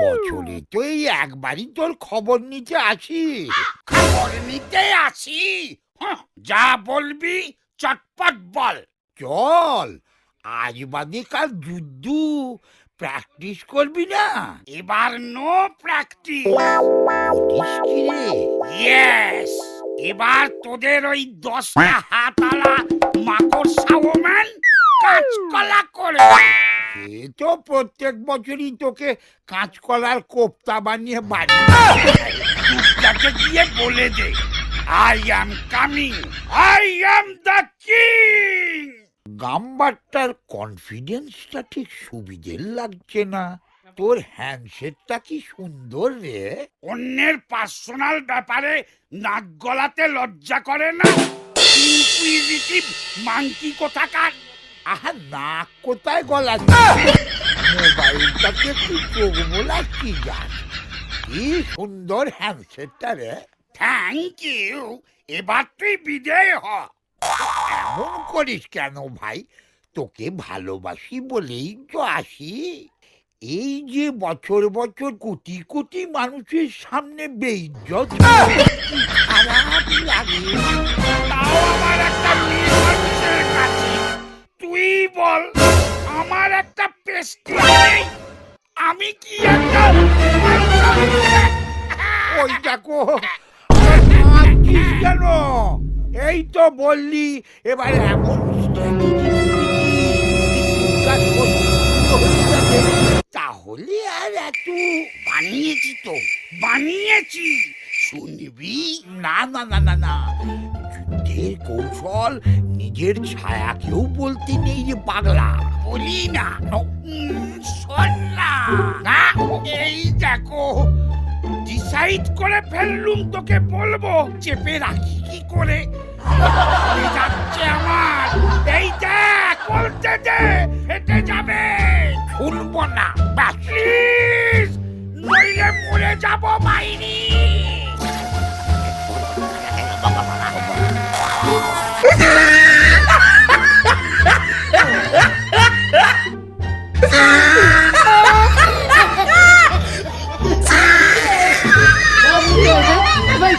বছরে তো এই একবারই তোর খবর নিতে আসি। খবর নিতে আসি? যা বলবি চটপট বল। চল, আজ বাদে কাল যুদ্ধ, প্র্যাকটিস করবি না? এবার নো প্র্যাকটিস। ইয়েস, এবার তোদের ওই 10টা হাতওয়ালা মাকড়সা ওম্যান কাঁচকলা করে। সে তো প্রত্যেক বছরই তোকে কাঁচকলার কোপ্তা বানিয়ে বাড়ি টুকটাকে গিয়ে বলে দে, I am coming, I am the king. গাম্বারটার কনফিডেন্সটা ঠিক সুবিধের লাগছে না। তোর হ্যান্ডশেকটা কি সুন্দর রে। অন্যের পার্সোনাল ব্যাপারে নাক গলাতে লজ্জা করে না? ইনকুইজিটিভ মাংকি কোথাকার। আহা, নাক কোথায় গলাচ্ছি, মোবাইলটাকে একটু চোখ বোলাচ্ছি। যাস, কি সুন্দর হ্যান্ডশেকটা রে। Thank you. এবার তুই বিদেয় হ। এমন করিস কেন ভাই? তোকে ভালোবাসি বলেই তো আসি। এই যে বছর বছর কোটি কোটি মানুষের সামনে বেইজ্জত, খারাপ লাগে। তাও আমার একটা মেয়ে মানুষের কাছে। তুই বল, আমার একটা পেস্টি নেই? আমি কি একটা ওই দেখো কেন? এই তো বললি এবার এমন তাহলে আর এত বানিয়েছি তো বানিয়েছি, শুনবি? না না না না না, যুদ্ধের কৌশল নিজের ছায়াকেও বলতে নেই রে পাগলা। বলি না, শোন না। না, এই দেখো ডিসাইড করে ফেললুম, তোকে বলবো, চেপে রাখি কি করে? যাচ্ছে আমার, এই দেখ, বলতে দে, ফেটে যাবে। শুনবো না, প্লিজ, নইলে মরে যাবো বাইরে। ভাই